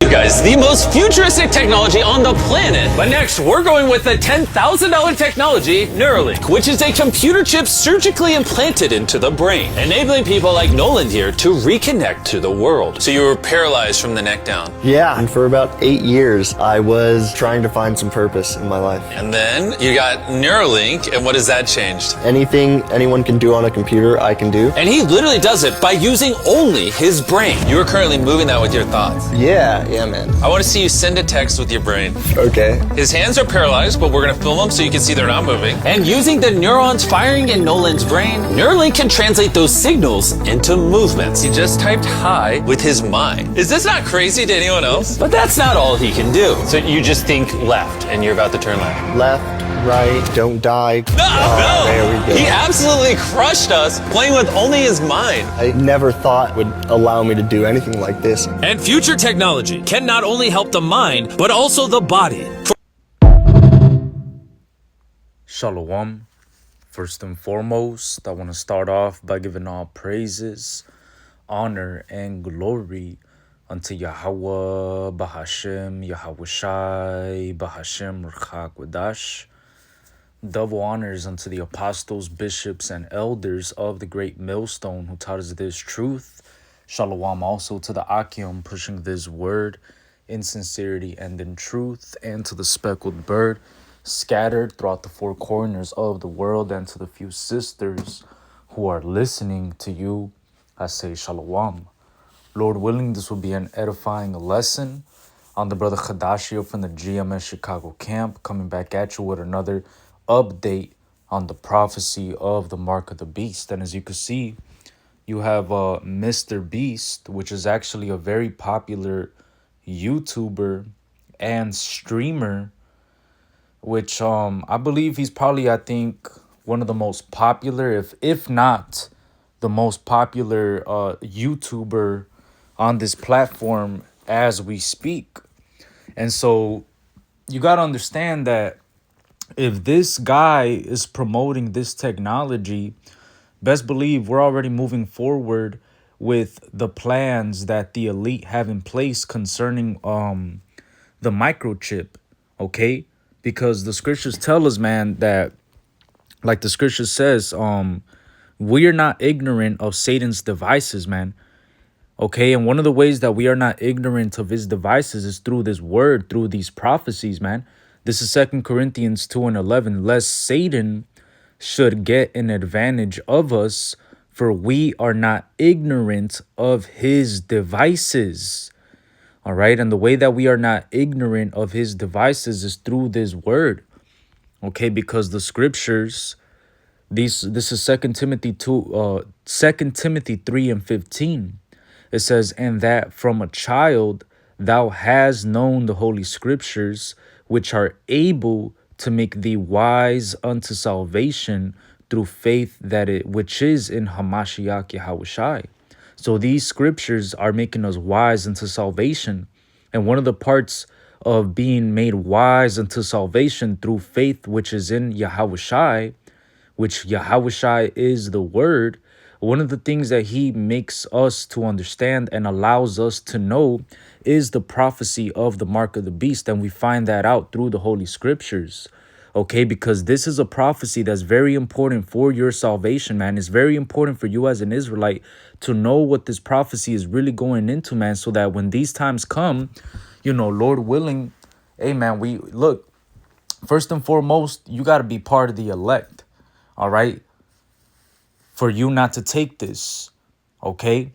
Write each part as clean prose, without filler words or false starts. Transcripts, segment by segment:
you guys the most futuristic technology on the planet. But next, we're going with the $10,000 technology, Neuralink, which is a computer chip surgically implanted into the brain, enabling people like Nolan here to reconnect to the world. So you were paralyzed from the neck down. Yeah, and for about 8 years, I was trying to find some purpose in my life. And then you got Neuralink, and what has that changed? Anything anyone can do on a computer, I can do. And he literally does it by using only his brain. You are currently moving that with your thoughts. Yeah, man. I want to see you send a text with your brain. Okay. His hands are paralyzed, but we're going to film them so you can see they're not moving. And using the neurons firing in Nolan's brain, Neuralink can translate those signals into movements. He just typed hi with his mind. Is this not crazy to anyone else? But that's not all he can do. So you just think left, and you're about to turn left. Left, right, don't die. No! There we go. He absolutely crushed us playing with only his mind. I never thought would allow me to do anything like this. And future technology can not only help the mind, but also the body. Shalom. First and foremost, I want to start off by giving all praises, honor, and glory unto Yahweh, Bahashem, Yahweh Shai, Bahashem, Rchak Wadash. Double honors unto the apostles, bishops, and elders of the great millstone who taught us this truth. Shalom also to the Akim pushing this word in sincerity and in truth, and to the speckled bird scattered throughout the four corners of the world, and to the few sisters who are listening to you. I say Shalom. Lord willing, this will be an edifying lesson on the brother Khadashio from the GMS Chicago camp, coming back at you with another update on the prophecy of the mark of the beast. And as you can see, you have Mr. Beast, which is actually a very popular YouTuber and streamer, which I believe he's probably, I think, one of the most popular, if not the most popular YouTuber on this platform as we speak. And so you got to understand that if this guy is promoting this technology, best believe we're already moving forward with the plans that the elite have in place concerning the microchip, okay? Because the scriptures tell us, man, that, like the scripture says, we are not ignorant of Satan's devices, man. Okay, and one of the ways that we are not ignorant of his devices is through this word, through these prophecies, man. This is 2 Corinthians 2:11. Lest Satan should get an advantage of us, for we are not ignorant of his devices. All right, and the way that we are not ignorant of his devices is through this word. Okay, because the scriptures, this is 2 Timothy 3:15. It says, and that from a child thou hast known the holy scriptures, which are able to make thee wise unto salvation through faith which is in Hamashiach Yahushai. So these scriptures are making us wise unto salvation. And one of the parts of being made wise unto salvation through faith, which is in Yahushai, which Yahushai is the word, one of the things that he makes us to understand and allows us to know is the prophecy of the mark of the beast. And we find that out through the Holy Scriptures. Okay, because this is a prophecy that's very important for your salvation, man. It's very important for you as an Israelite to know what this prophecy is really going into, man, so that when these times come, you know, Lord willing, hey, man, we look, first and foremost, you got to be part of the elect, all right, for you not to take this, okay?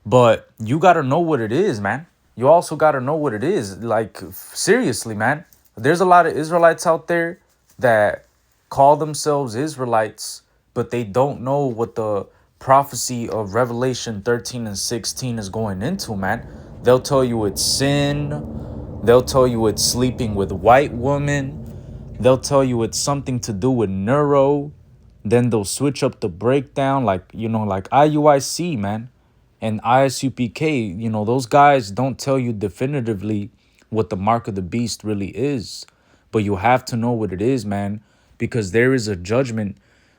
But you got to know what it is, man. You also got to know what it is. Like, seriously, man. There's a lot of Israelites out there that call themselves Israelites, but they don't know what the prophecy of Revelation 13 and 16 is going into, man. They'll tell you it's sin. They'll tell you it's sleeping with white women. They'll tell you it's something to do with neuro. Then they'll switch up the breakdown, like, you know, like IUIC, man, and ISUPK. You know, those guys don't tell you definitively what the mark of the beast really is. But you have to know what it is, man, because there is a judgment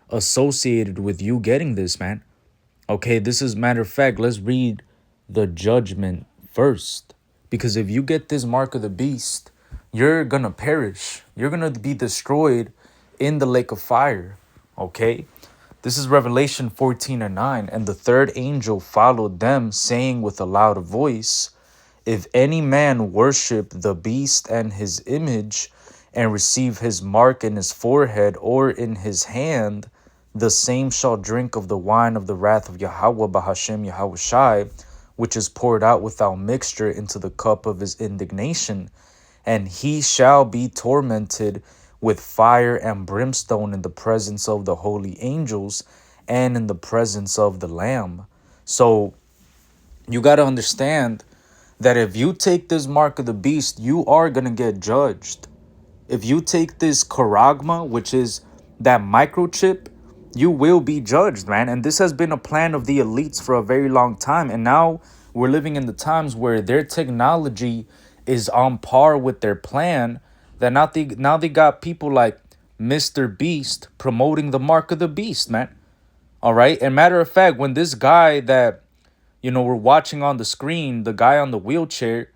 associated with you getting this, man. Okay, this is matter of fact. Let's read the judgment first, Because if you get this mark of the beast, you're going to perish. You're going to be destroyed in the lake of fire. Okay? This is Revelation 14:9. And the third angel followed them, saying with a loud voice, if any man worship the beast and his image, and receive his mark in his forehead or in his hand, the same shall drink of the wine of the wrath of Yahweh Bahashem Yahweh Shai, which is poured out without mixture into the cup of his indignation. And he shall be tormented with fire and brimstone in the presence of the holy angels and in the presence of the Lamb. So you got to understand that if you take this mark of the beast, you are going to get judged. If you take this charagma, which is that microchip, you will be judged, man. And this has been a plan of the elites for a very long time. And now we're living in the times where their technology is on par with their plan. That now they got people like Mr. Beast promoting the mark of the beast, man. All right. And matter of fact, when this guy that, we're watching on the screen, the guy on the wheelchair,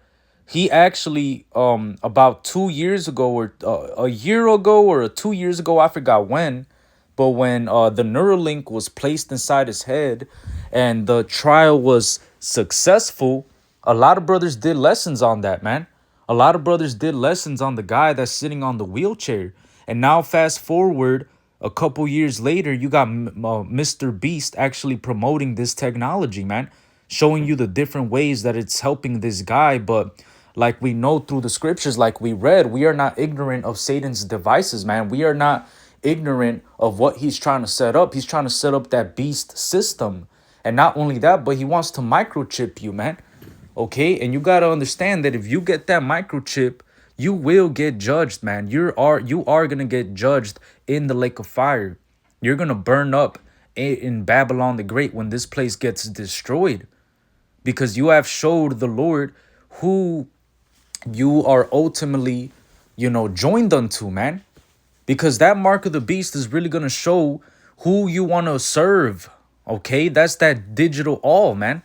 he actually about 2 years ago or a year ago or 2 years ago, I forgot when, but when the Neuralink was placed inside his head and the trial was successful, a lot of brothers did lessons on that, man. A lot of brothers did lessons on the guy that's sitting on the wheelchair. And now fast forward a couple years later, you got Mr. Beast actually promoting this technology, man, showing you the different ways that it's helping this guy. But like we know through the scriptures, like we read, we are not ignorant of Satan's devices, man. We are not ignorant of what he's trying to set up. He's trying to set up that beast system. And not only that, but he wants to microchip you, man. Okay, and you got to understand that if you get that microchip, you will get judged, man. You are going to get judged in the lake of fire. You're going to burn up in Babylon the Great when this place gets destroyed, because you have showed the Lord who you are ultimately, joined unto, man. Because that mark of the beast is really going to show who you want to serve. Okay, that's that digital all, man.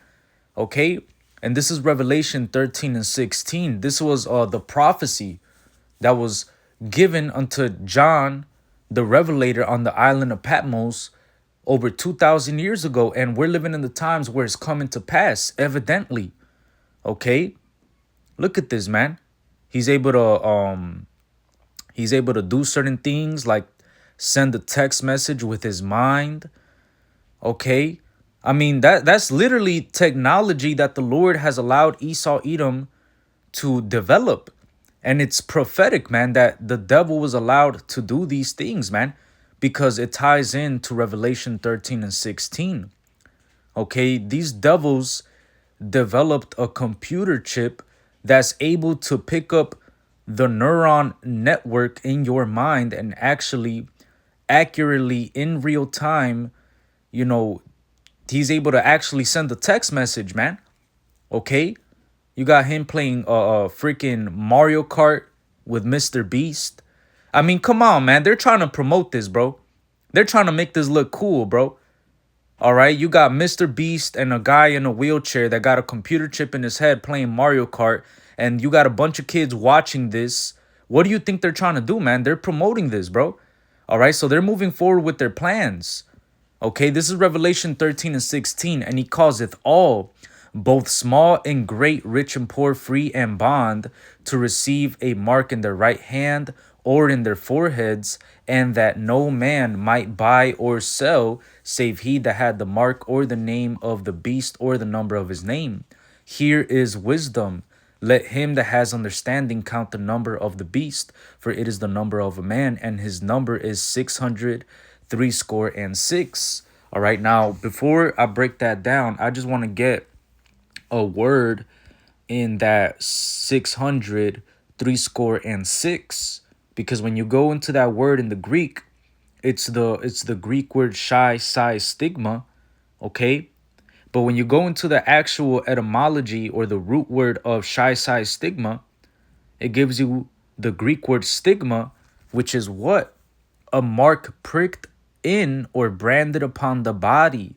Okay. And this is Revelation 13:16. This was the prophecy that was given unto John, the Revelator, on the island of Patmos over 2,000 years ago. And we're living in the times where it's coming to pass, evidently. Okay, look at this, man. He's able to do certain things like send a text message with his mind. Okay. I mean, that's literally technology that the Lord has allowed Esau Edom to develop. And it's prophetic, man, that the devil was allowed to do these things, man, because it ties into Revelation 13:16. Okay, these devils developed a computer chip that's able to pick up the neuron network in your mind and actually accurately in real time, he's able to actually send a text message, man. Okay? You got him playing freaking Mario Kart with Mr. Beast. I mean, come on, man. They're trying to promote this, bro. They're trying to make this look cool, bro. All right? You got Mr. Beast and a guy in a wheelchair that got a computer chip in his head playing Mario Kart. And you got a bunch of kids watching this. What do you think they're trying to do, man? They're promoting this, bro. All right? So they're moving forward with their plans. Okay, this is Revelation 13:16, and he causeth all, both small and great, rich and poor, free and bond, to receive a mark in their right hand or in their foreheads, and that no man might buy or sell, save he that had the mark or the name of the beast or the number of his name. Here is wisdom. Let him that has understanding count the number of the beast, for it is the number of a man, and his number is 666. All right, now before I break that down, I just want to get a word in that 666, because when you go into that word in the Greek, it's the Greek word shy stigma. Okay, but when you go into the actual etymology or the root word of shy stigma, it gives you the Greek word stigma, which is what? A mark pricked in or branded upon the body.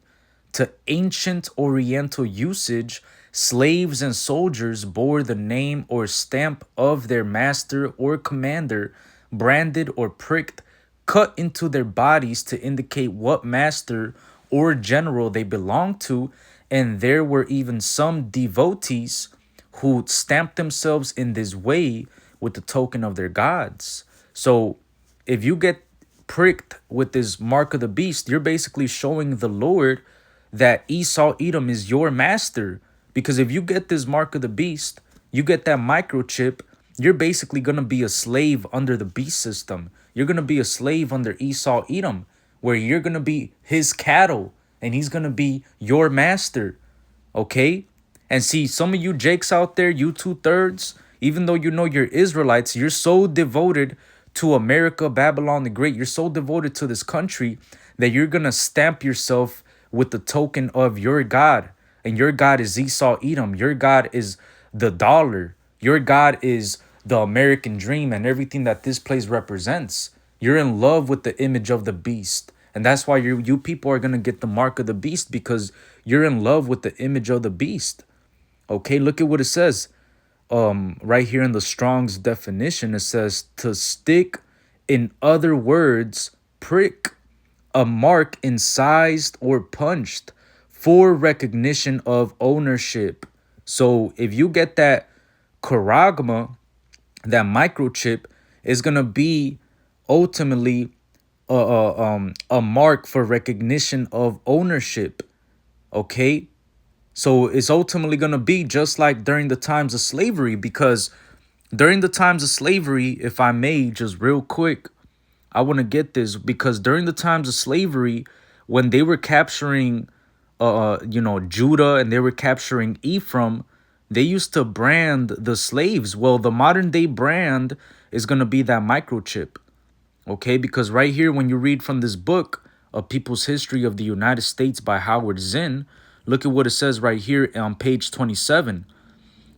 To ancient oriental usage, Slaves and soldiers bore the name or stamp of their master or commander, branded or pricked, cut into their bodies to indicate what master or general they belonged to, and there were even some devotees who stamped themselves in this way with the token of their gods. So if you get pricked with this mark of the beast, you're basically showing the Lord that Esau Edom is your master. Because if you get this mark of the beast, you get that microchip, you're basically going to be a slave under the beast system. You're going to be a slave under Esau Edom, where you're going to be his cattle and he's going to be your master. Okay? And see, some of you Jakes out there, you 2/3, even though you know you're Israelites, you're so devoted to America, Babylon the Great. You're so devoted to this country that you're going to stamp yourself with the token of your God. And your God is Esau Edom. Your God is the dollar. Your God is the American dream and everything that this place represents. You're in love with the image of the beast. And that's why you people are going to get the mark of the beast, because you're in love with the image of the beast. Okay, look at what it says. Right here in the Strong's definition, it says to stick, in other words, prick, a mark incised or punched for recognition of ownership. So if you get that charagma, that microchip, is gonna be ultimately a mark for recognition of ownership. Okay, so it's ultimately going to be just like during the times of slavery, because during the times of slavery, if I may, just real quick, I want to get this, because during the times of slavery, when they were capturing, Judah, and they were capturing Ephraim, they used to brand the slaves. Well, the modern day brand is going to be that microchip. Okay, because right here, when you read from this book, A People's History of the United States by Howard Zinn, look at what it says right here on page 27.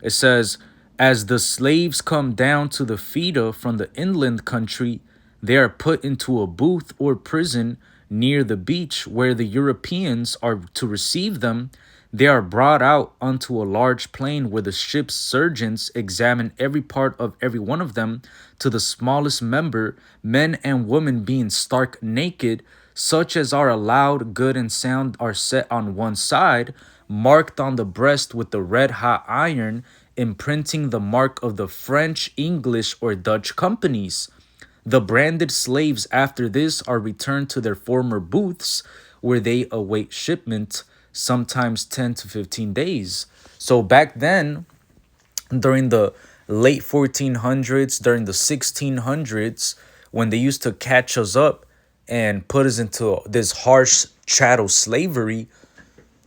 It says, as the slaves come down to the feeder from the inland country, they are put into a booth or prison near the beach where the Europeans are to receive them. They are brought out onto a large plain where the ship's surgeons examine every part of every one of them to the smallest member, men and women being stark naked. Such as are allowed good and sound are set on one side, marked on the breast with the red-hot iron, imprinting the mark of the French, English, or Dutch companies. The branded slaves after this are returned to their former booths, where they await shipment, sometimes 10 to 15 days. So back then, during the late 1400s, during the 1600s, when they used to catch us up and put us into this harsh chattel slavery,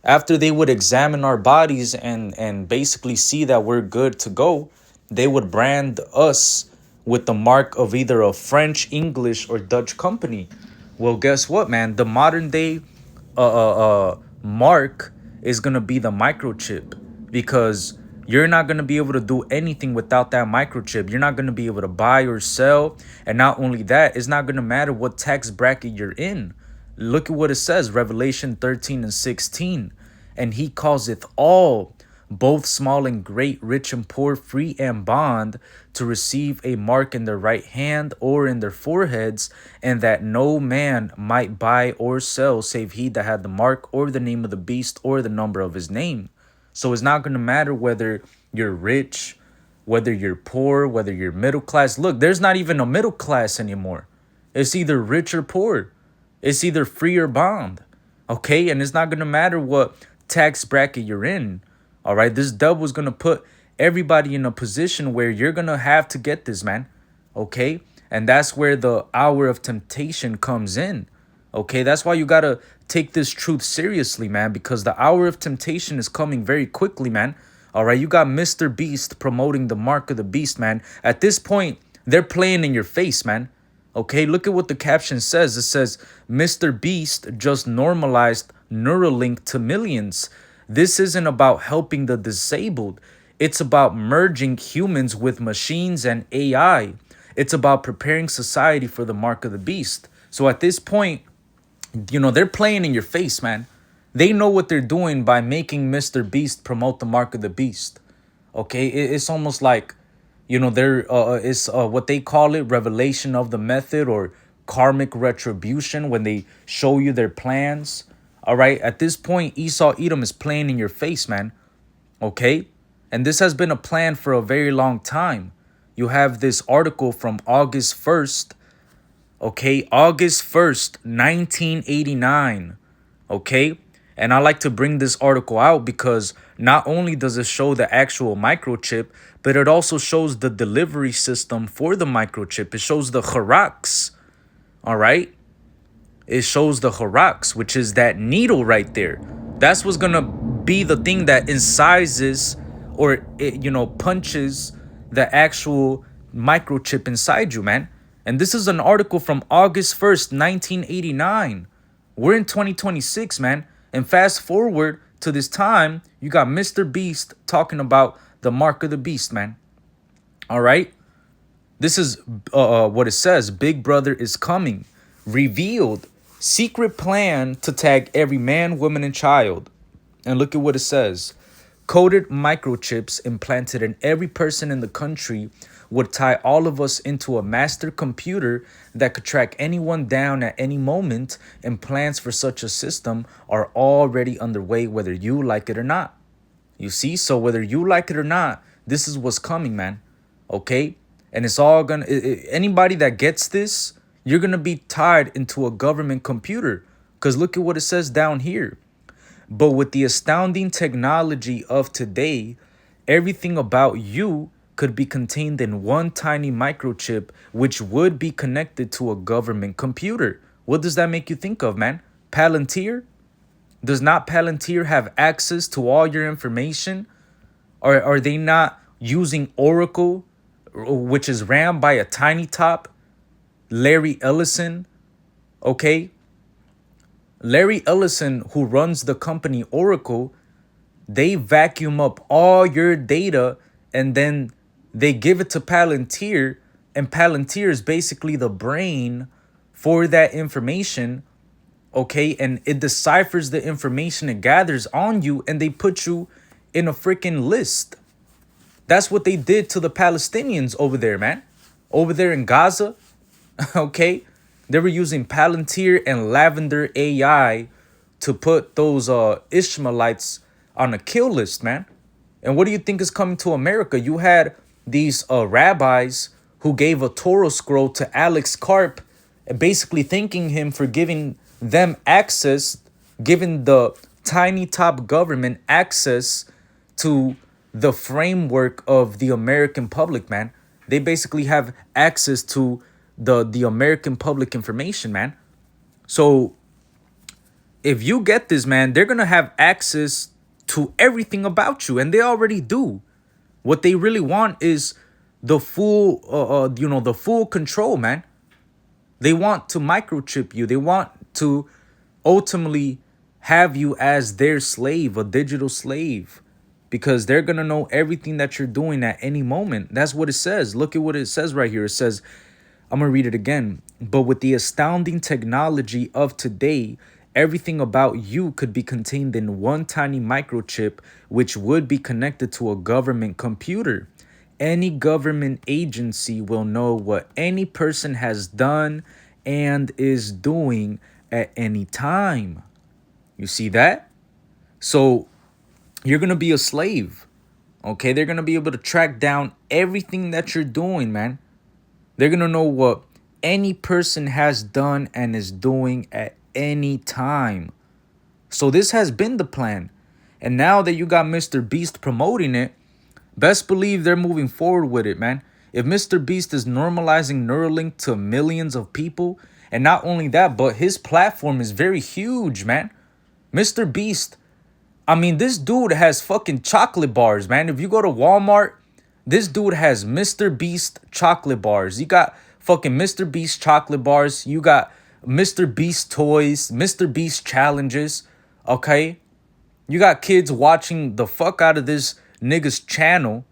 after they would examine our bodies and basically see that we're good to go, they would brand us with the mark of either a French, English, or Dutch company. Well, guess what, man? The modern day mark is going to be the microchip, because you're not going to be able to do anything without that microchip. You're not going to be able to buy or sell. And not only that, it's not going to matter what tax bracket you're in. Look at what it says, Revelation 13 and 16. And he causeth all, both small and great, rich and poor, free and bond, to receive a mark in their right hand or in their foreheads, and that no man might buy or sell save he that had the mark or the name of the beast or the number of his name. So it's not going to matter whether you're rich, whether you're poor, whether you're middle class. Look, there's not even a middle class anymore. It's either rich or poor. It's either free or bond. Okay, and it's not going to matter what tax bracket you're in. All right, this devil is going to put everybody in a position where you're going to have to get this, man. Okay, and that's where the hour of temptation comes in. Okay, that's why you got to take this truth seriously, man, because the hour of temptation is coming very quickly, man. All right, you got Mr. Beast promoting the mark of the beast, man. At this point, they're playing in your face, man. Okay, look at what the caption says. It says, Mr. Beast just normalized Neuralink to millions. This isn't about helping the disabled. It's about merging humans with machines and AI. It's about preparing society for the mark of the beast. So at this point, they're playing in your face, man. They know what they're doing by making Mr. Beast promote the mark of the beast. Okay, it's almost like, you know, it's what they call it, revelation of the method or karmic retribution, when they show you their plans. All right, at this point, Esau Edom is playing in your face, man. Okay, and this has been a plan for a very long time. You have this article from August 1st. Okay, August 1st, 1989. Okay, and I like to bring this article out because not only does it show the actual microchip, but it also shows the delivery system for the microchip. It shows the Harax. All right, it shows the Harax, which is that needle right there. That's what's gonna be the thing that incises, or it, you know, punches the actual microchip inside you, man. And this is an article from August 1st, 1989. We're in 2026, man. And fast forward to this time, you got Mr. Beast talking about the mark of the beast, man. All right. This is what it says. Big Brother is coming. Revealed. Secret plan to tag every man, woman, and child. And look at what it says. Coded microchips implanted in every person in the country would tie all of us into a master computer that could track anyone down at any moment, and plans for such a system are already underway, whether you like it or not. You see? So whether you like it or not, this is what's coming, man. Okay? And it's all gonna, anybody that gets this, you're gonna be tied into a government computer. Because look at what it says down here. But with the astounding technology of today, everything about you could be contained in one tiny microchip, which would be connected to a government computer. What does that make you think of, man? Palantir? Does not Palantir have access to all your information? Or are they not using Oracle, which is ran by a tiny top, Larry Ellison? Okay? Larry Ellison, who runs the company Oracle, they vacuum up all your data and then they give it to Palantir, and Palantir is basically the brain for that information, okay? And it deciphers the information it gathers on you, and they put you in a freaking list. That's what they did to the Palestinians over there, man. Over there in Gaza, okay? They were using Palantir and Lavender AI to put those Ishmaelites on a kill list, man. And what do you think is coming to America? You had these rabbis who gave a Torah scroll to Alex Karp, basically thanking him for giving them access, giving the tiny top government access to the framework of the American public, man. They basically have access to the American public information, man. So if you get this, man, they're going to have access to everything about you, and they already do. What they really want is the full, the full control, man. They want to microchip you. They want to ultimately have you as their slave, a digital slave, because they're going to know everything that you're doing at any moment. That's what it says. Look at what it says right here. It says, I'm going to read it again. But with the astounding technology of today, everything about you could be contained in one tiny microchip, which would be connected to a government computer. Any government agency will know what any person has done and is doing at any time. You see that? So you're going to be a slave. Okay, they're going to be able to track down everything that you're doing, man. They're going to know what any person has done and is doing at any time. So this has been the plan. And now that you got Mr. Beast promoting it, best believe they're moving forward with it, man. If Mr. Beast is normalizing Neuralink to millions of people, and not only that, but his platform is very huge, man. Mr. Beast, I mean, this dude has fucking chocolate bars, man. If you go to Walmart, this dude has Mr. Beast chocolate bars. You got fucking Mr. Beast chocolate bars. You got Mr. Beast toys, Mr. Beast challenges, okay? You got kids watching the fuck out of this nigga's channel,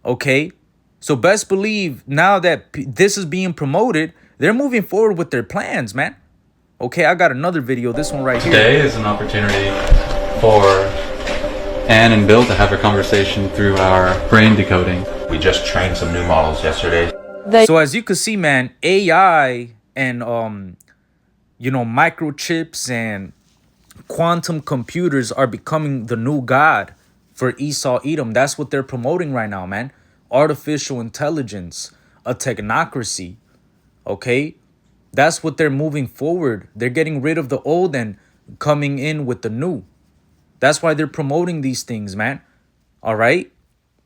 okay? So best believe now that this is being promoted, they're moving forward with their plans, man. Okay, I got another video, this one right here. Today is an opportunity for Anne and Bill to have a conversation through our brain decoding. We just trained some new models yesterday. So as you can see, man, AI and microchips and quantum computers are becoming the new god for Esau Edom. That's what they're promoting right now, man. Artificial intelligence, a technocracy. Okay, that's what they're moving forward. They're getting rid of the old and coming in with the new. That's why they're promoting these things, man. All right.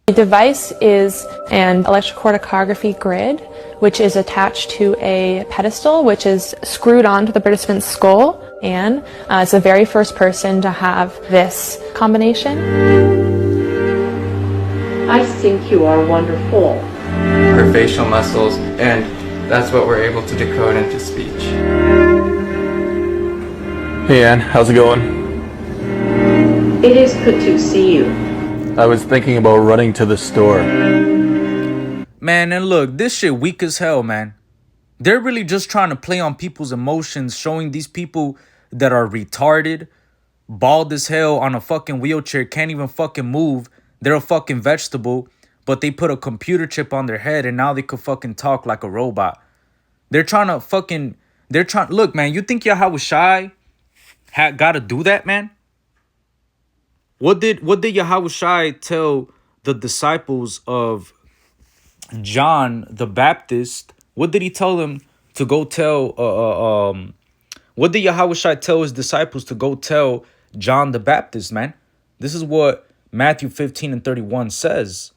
The device is an electrocorticography grid, which is attached to a pedestal, which is screwed onto the participant's skull. And it's the very first person to have this combination. I think you are wonderful. Her facial muscles, and that's what we're able to decode into speech. Hey Ann, how's it going? It is good to see you. I was thinking about running to the store. Man, and look, this shit weak as hell, man. They're really just trying to play on people's emotions, showing these people that are retarded, bald as hell on a fucking wheelchair, can't even fucking move. They're a fucking vegetable, but they put a computer chip on their head and now they could fucking talk like a robot. They're trying to fucking, look, man, you think Yahweh Shai gotta do that, man? What did Yahweh Shai tell the disciples of John the Baptist? What did he tell them to go tell? What did Yahweh Shai tell his disciples to go tell John the Baptist, man? This is what Matthew 15:31 says.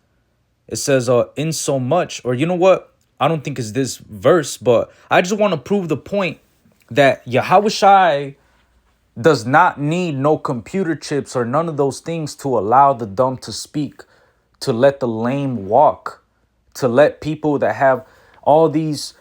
It says, in so much, or you know what? I don't think it's this verse, but I just want to prove the point that Yahweh Shai does not need no computer chips or none of those things to allow the dumb to speak, to let the lame walk, to let people that have all these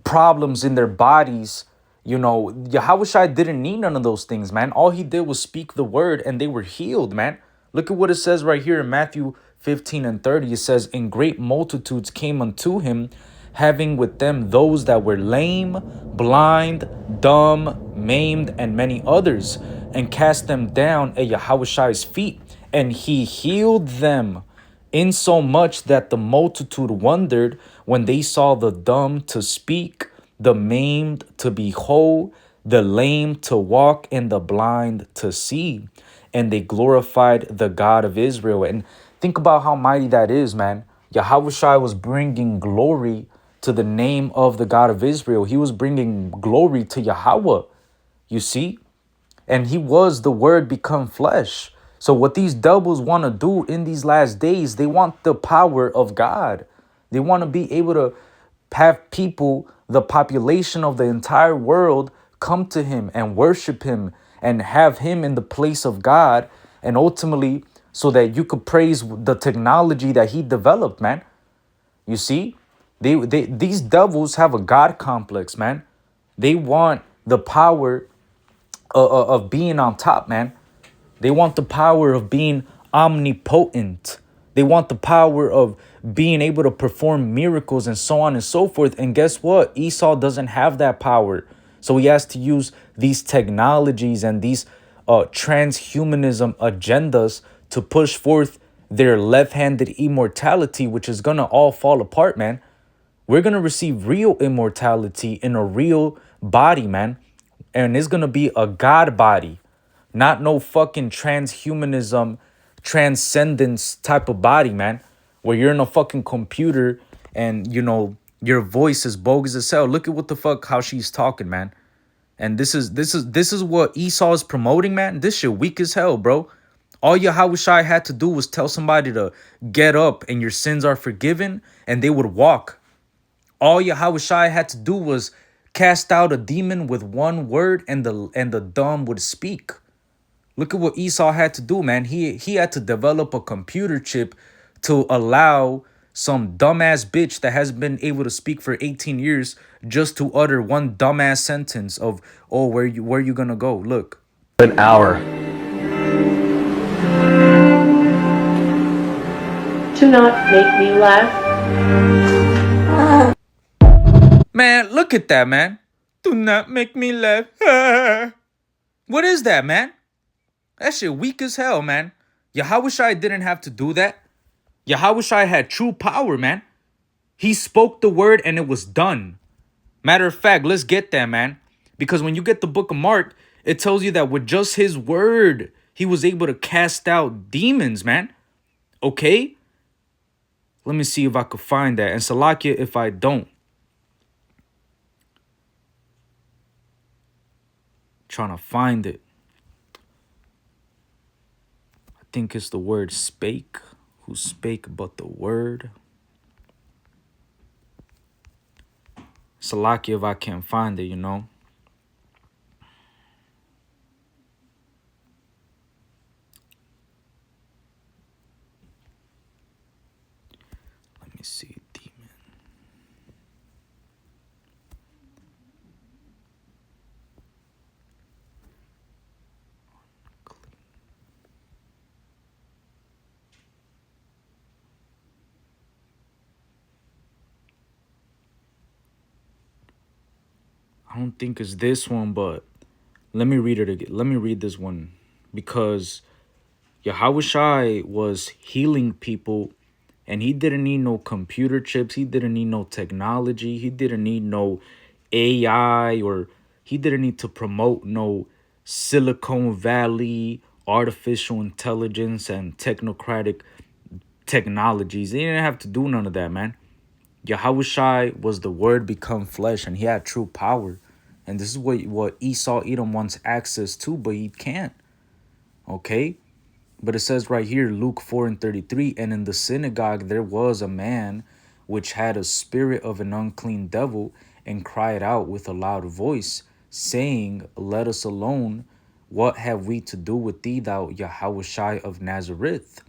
problems in their bodies, Yahweh Shai didn't need none of those things, man. All he did was speak the word and they were healed, man. Look at what it says right here in Matthew 15:30. It says, "And great multitudes came unto him, having with them those that were lame, blind, dumb, maimed, and many others, and cast them down at Yahweh Shai's feet, and he healed them, insomuch that the multitude wondered when they saw the dumb to speak, the maimed to be whole, the lame to walk, and the blind to see. And they glorified the God of Israel." And think about how mighty that is, man. Yahweh Shai was bringing glory to the name of the God of Israel. He was bringing glory to Yahweh, you see? And he was the word become flesh. So what these devils want to do in these last days, they want the power of God. They want to be able to have people, the population of the entire world, come to him and worship him and have him in the place of God. And ultimately, so that you could praise the technology that he developed, man. You see? These devils have a God complex, man. They want the power of being on top, man. They want the power of being omnipotent. They want the power of being able to perform miracles and so on and so forth. And guess what? Esau doesn't have that power. So he has to use these technologies and these transhumanism agendas to push forth their left-handed immortality, which is going to all fall apart, man. We're going to receive real immortality in a real body, man. And it's going to be a God body, not no fucking transhumanism, transcendence type of body, man, where you're in a fucking computer and, your voice is bogus as hell. Look at what the fuck, how she's talking, man. And this is what Esau is promoting, man. This shit weak as hell, bro. All Yahweh Shai had to do was tell somebody to get up and your sins are forgiven, and they would walk. All Yahweh Shai had to do was cast out a demon with one word, and the dumb would speak. Look at what Esau had to do, man. He had to develop a computer chip to allow some dumbass bitch that has been able to speak for 18 years just to utter one dumbass sentence of, "Oh, where you gonna go?" Look. An hour. To not make me laugh. Man, look at that, man. Do not make me laugh. What is that, man? That shit weak as hell, man. Yahushua didn't have to do that. Yahushua had true power, man. He spoke the word and it was done. Matter of fact, let's get that, man. Because when you get the book of Mark, it tells you that with just his word, he was able to cast out demons, man. Okay? Let me see if I could find that. And Salakia if I don't. Trying to find it. I think it's the word spake. Who spake but the word? Salakia if I can't find it, you know. Let me see. Demon. I don't think it's this one, but let me read it again. Let me read this one. Because Yahushua was healing people and he didn't need no computer chips. He didn't need no technology. He didn't need no AI, or he didn't need to promote no Silicon Valley artificial intelligence and technocratic technologies. He didn't have to do none of that, man. Yahushua was the word become flesh and he had true power. And this is what Esau Edom wants access to, but he can't. Okay? But it says right here, Luke 4:33, and in the synagogue there was a man which had a spirit of an unclean devil and cried out with a loud voice, saying, let us alone. What have we to do with thee, thou Yahushua of Nazareth?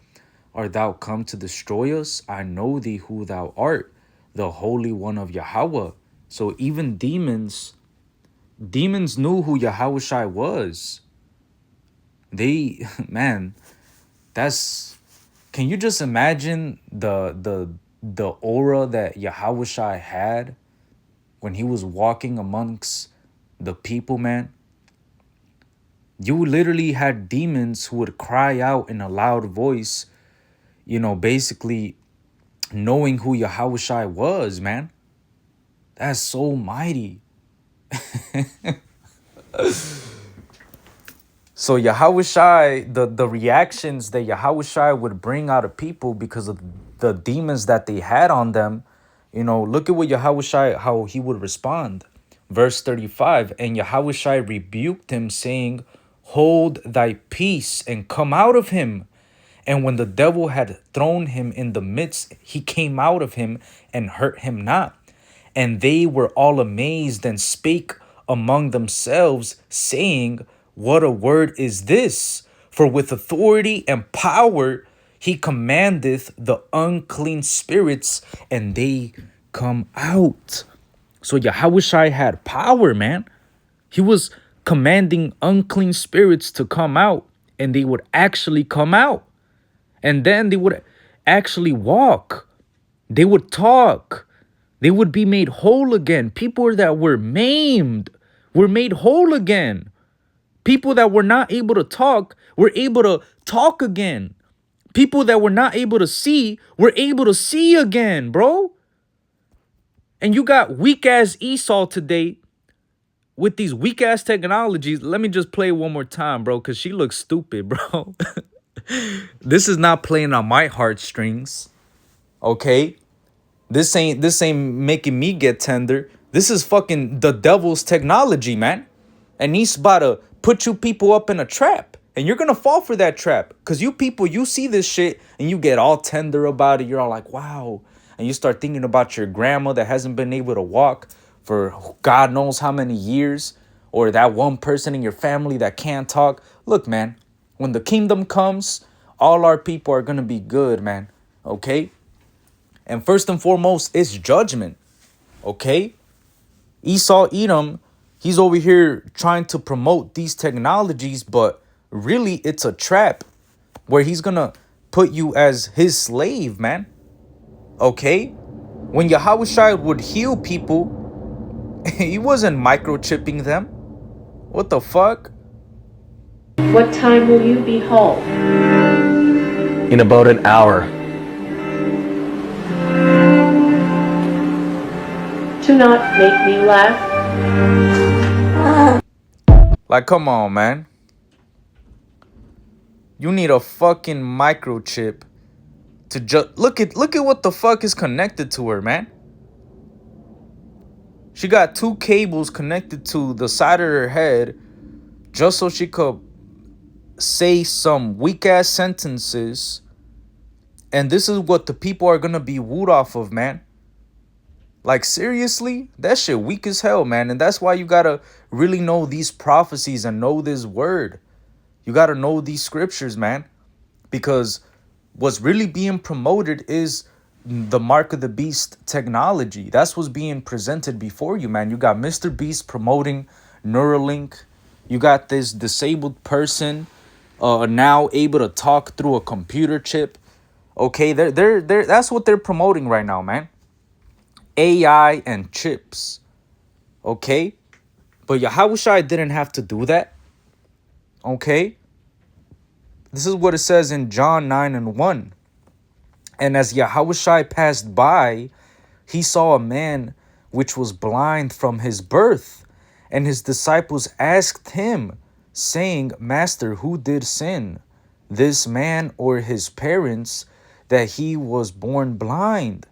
Art thou come to destroy us? I know thee who thou art, the Holy One of Yahweh. So even demons knew who Yahushua was. They, man, can you just imagine the aura that Yahushua had when he was walking amongst the people, man? You literally had demons who would cry out in a loud voice, you know, basically knowing who Yahushua was, man. That's so mighty. So Yahushua, the reactions that Yahushua would bring out of people because of the demons that they had on them, you know, look at what Yahushua, how he would respond. Verse 35, and Yahushua rebuked him, saying, hold thy peace and come out of him. And when the devil had thrown him in the midst, he came out of him and hurt him not. And they were all amazed and spake among themselves, saying, what a word is this? For with authority and power he commandeth the unclean spirits, and they come out. So Yahushua had power, man. He was commanding unclean spirits to come out, and they would actually come out. And then they would actually walk. They would talk. They would be made whole again. People that were maimed were made whole again. People that were not able to talk were able to talk again. People that were not able to see were able to see again, bro. And you got weak-ass Esau today with these weak-ass technologies. Let me just play one more time, bro, because she looks stupid, bro. This is not playing on my heartstrings, okay? This ain't making me get tender. This is fucking the devil's technology, man. And he's about to put you people up in a trap. And you're going to fall for that trap. Because you people, you see this shit and you get all tender about it. You're all like, wow. And you start thinking about your grandma that hasn't been able to walk for God knows how many years. Or that one person in your family that can't talk. Look, man, when the kingdom comes, all our people are going to be good, man. Okay? And first and foremost, it's judgment. Okay? Esau Edom, he's over here trying to promote these technologies, but really it's a trap where he's going to put you as his slave, man. Okay? When Yahushua would heal people, He wasn't microchipping them. What the fuck? What time will you be home? In about an hour. Do not make me laugh. Like, come on, man. You need a fucking microchip to just look at what the fuck is connected to her, man. She got 2 cables connected to the side of her head just so she could say some weak ass sentences. And this is what the people are gonna be wooed off of, man. Like, seriously? That shit weak as hell, man. And that's why you gotta really know these prophecies and know this word. You gotta know these scriptures, man. Because what's really being promoted is the Mark of the Beast technology. That's what's being presented before you, man. You got Mr. Beast promoting Neuralink. You got this disabled person now able to talk through a computer chip. Okay, that's what they're promoting right now, man. AI and chips. Okay? But Yahushua didn't have to do that. Okay? This is what it says in John 9:1. And as Yahushua passed by, he saw a man which was blind from his birth. And his disciples asked him, saying, Master, who did sin, this man or his parents, that he was born blind?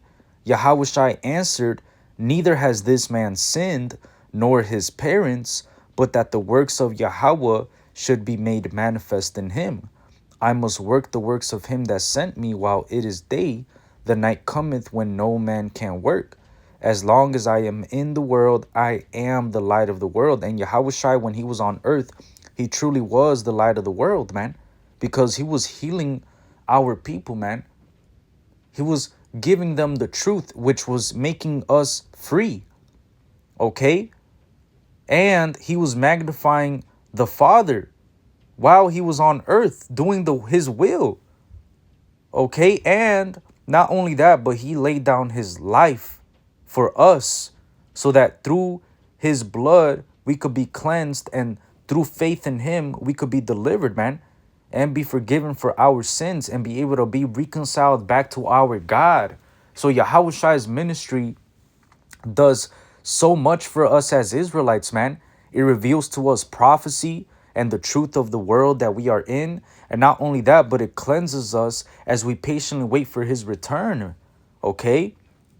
Yahushua answered, Neither has this man sinned, nor his parents, but that the works of Yahweh should be made manifest in him. I must work the works of him that sent me while it is day. The night cometh when no man can work. As long as I am in the world, I am the light of the world. And Yahushua, when he was on earth, he truly was the light of the world, man. Because he was healing our people, man. He was giving them the truth, which was making us free. Okay? And he was magnifying the Father while he was on earth doing his will. Okay? And not only that, but he laid down his life for us so that through his blood we could be cleansed, and through faith in him we could be delivered, man, and be forgiven for our sins and be able to be reconciled back to our God. So Yahushua's ministry does so much for us as Israelites, man. It reveals to us prophecy and the truth of the world that we are in. And not only that, but it cleanses us as we patiently wait for his return. Okay?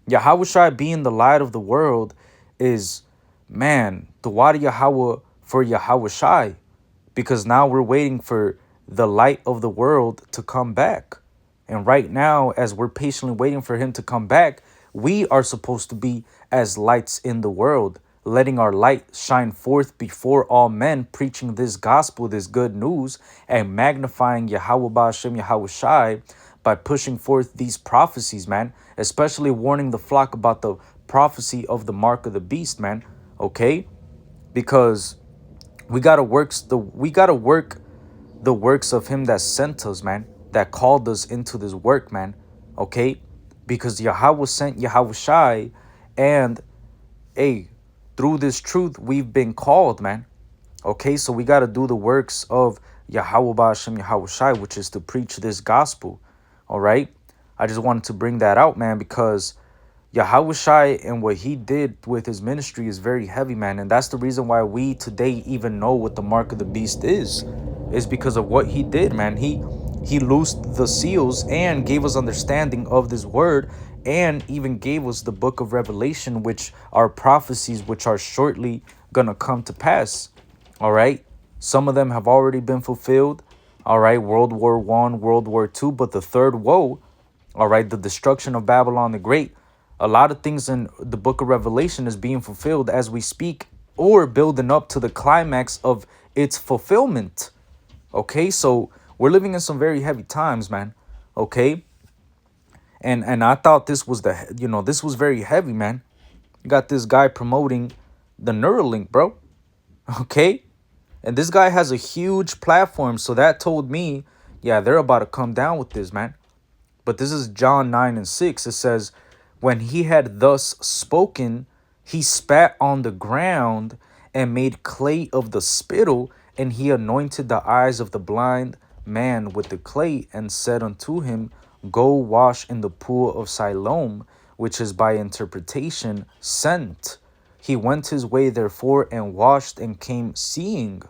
Yahushua being the light of the world is, man, the water Yahweh for Yahushua. Because now we're waiting for the light of the world to come back. And right now, as we're patiently waiting for him to come back, we are supposed to be as lights in the world, letting our light shine forth before all men, preaching this gospel, this good news, and magnifying Yahweh Ba'ashem Yahushai by pushing forth these prophecies, man, especially warning the flock about the prophecy of the mark of the beast, man. Okay? Because we gotta work the works of him that sent us, man, that called us into this work, man. Okay? Because Yahweh sent Yahushai, and hey, through this truth we've been called, man. Okay, so we got to do the works of Yahweh Ba'ashem Yahushai, which is to preach this gospel. All right, I just wanted to bring that out, man, because Yahushai and what he did with his ministry is very heavy, man. And that's the reason why we today even know what the mark of the beast is because of what he did, man. He loosed the seals and gave us understanding of this word, and even gave us the book of Revelation, which are prophecies which are shortly gonna come to pass. All right, some of them have already been fulfilled. All right, World War I, World War II, but the third woe, all right, the destruction of Babylon the Great, a lot of things in the book of Revelation is being fulfilled as we speak, or building up to the climax of its fulfillment. Okay, so we're living in some very heavy times, man. Okay, and I thought this was this was very heavy, man. You got this guy promoting the Neuralink, bro. Okay, and this guy has a huge platform, so that told me, yeah, they're about to come down with this, man. But this is John 9:6. It says, when he had thus spoken, He spat on the ground and made clay of the spittle, and he anointed the eyes of the blind man with the clay, and said unto him, Go wash in the pool of Siloam, which is by interpretation sent. He went his way therefore and washed and came seeing.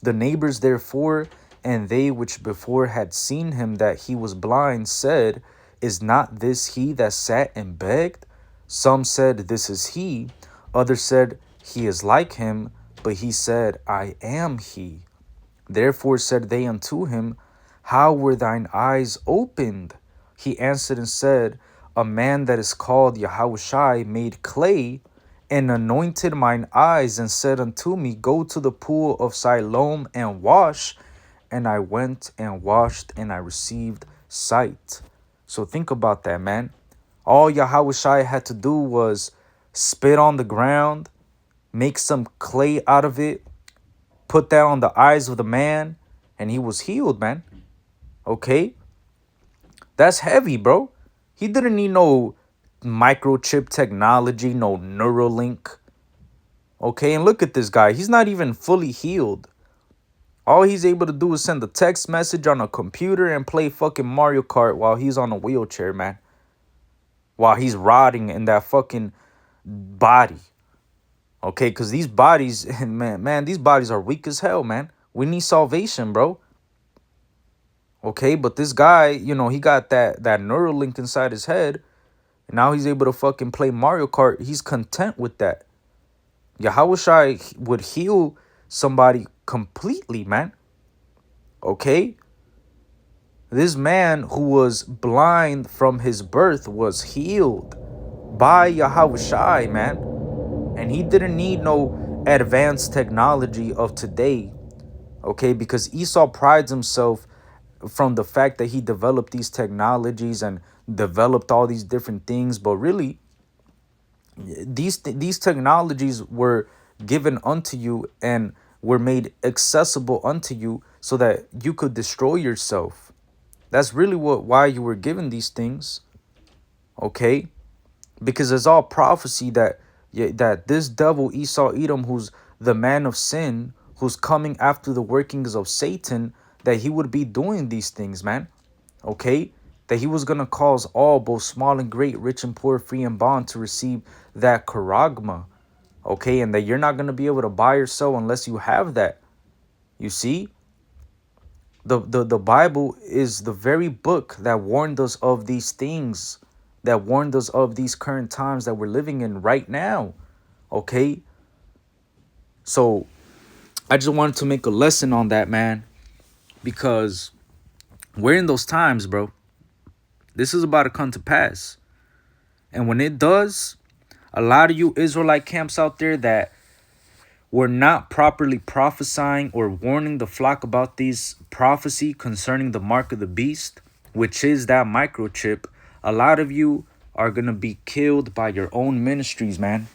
The neighbors therefore, and they which before had seen him that he was blind, said, Is not this he that sat and begged? Some said, This is he. Others said, He is like him. But he said, I am he. Therefore said they unto him, How were thine eyes opened? He answered and said, A man that is called Yahushai made clay and anointed mine eyes, and said unto me, Go to the pool of Siloam and wash. And I went and washed, and I received sight. So think about that, man. All Yahushai had to do was spit on the ground, make some clay out of it, put that on the eyes of the man, and he was healed, man. Okay? That's heavy, bro. He didn't need no microchip technology, no Neuralink. Okay, and look at this guy. He's not even fully healed. All he's able to do is send a text message on a computer and play fucking Mario Kart while he's on a wheelchair, man. While he's rotting in that fucking body. Okay, because these bodies, man, these bodies are weak as hell, man. We need salvation, bro. Okay, but this guy, you know, he got that Neuralink inside his head. And now he's able to fucking play Mario Kart. He's content with that. Yahushua would heal somebody completely, man. Okay? This man who was blind from his birth was healed by Yahushua, man. And he didn't need no advanced technology of today. Okay? Because Esau prides himself from the fact that he developed these technologies and developed all these different things. But really, these technologies were given unto you and were made accessible unto you so that you could destroy yourself. That's really why you were given these things. Okay? Because it's all prophecy that this devil Esau Edom, who's the man of sin, who's coming after the workings of Satan, that he would be doing these things, man. Okay? That he was going to cause all, both small and great, rich and poor, free and bond, to receive that charagma. Okay? And that you're not going to be able to buy or sell unless you have that. You see? The Bible is the very book that warned us of these things, that warned us of these current times that we're living in right now. Okay? So I just wanted to make a lesson on that, man, because we're in those times, bro. This is about to come to pass. And when it does, a lot of you Israelite camps out there that were not properly prophesying or warning the flock about these prophecy concerning the mark of the beast, which is that microchip, a lot of you are going to be killed by your own ministries, man.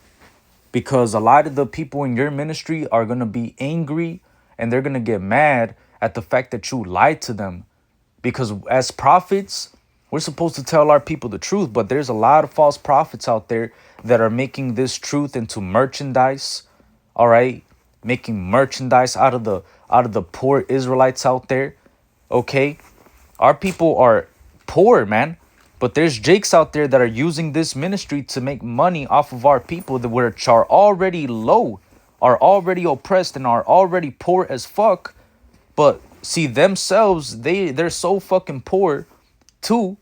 Because a lot of the people in your ministry are going to be angry and they're going to get mad at the fact that you lied to them. Because as prophets, we're supposed to tell our people the truth, but there's a lot of false prophets out there that are making this truth into merchandise. All right, making merchandise out of the poor Israelites out there. Okay, our people are poor, man, but there's jakes out there that are using this ministry to make money off of our people that which are already low, are already oppressed, and are already poor as fuck. But see, themselves, they're so fucking poor too,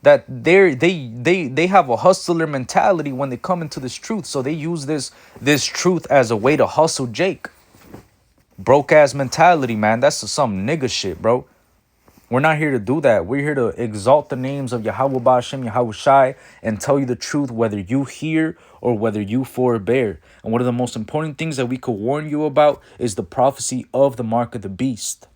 that they have a hustler mentality when they come into this truth. So they use this truth as a way to hustle Jake. Broke ass mentality, man. That's some nigga shit, bro. We're not here to do that. We're here to exalt the names of Yahweh Ba'Shem, Yahushai, and tell you the truth, whether you hear or whether you forbear. And one of the most important things that we could warn you about is the prophecy of the mark of the beast,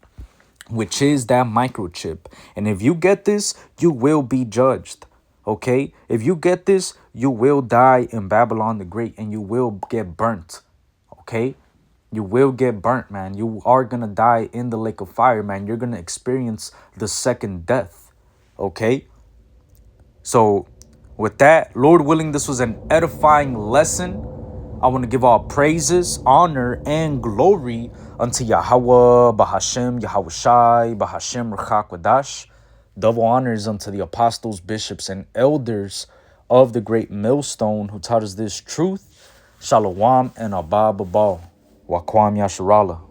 which is that microchip. And if you get this, you will be judged. Okay? If you get this, you will die in Babylon the Great and you will get burnt. Okay? You will get burnt, man. You are going to die in the lake of fire, man. You're going to experience the second death. Okay? So With that, Lord willing, this was an edifying lesson. I want to give all praises, honor, and glory unto Yahweh, Bahashem, Yahweh Shai, Bahashem, Rechak Wadash. Double honors unto the apostles, bishops, and elders of the great millstone who taught us this truth. Shalom and Abba Babal. Wakwam Yasharallah.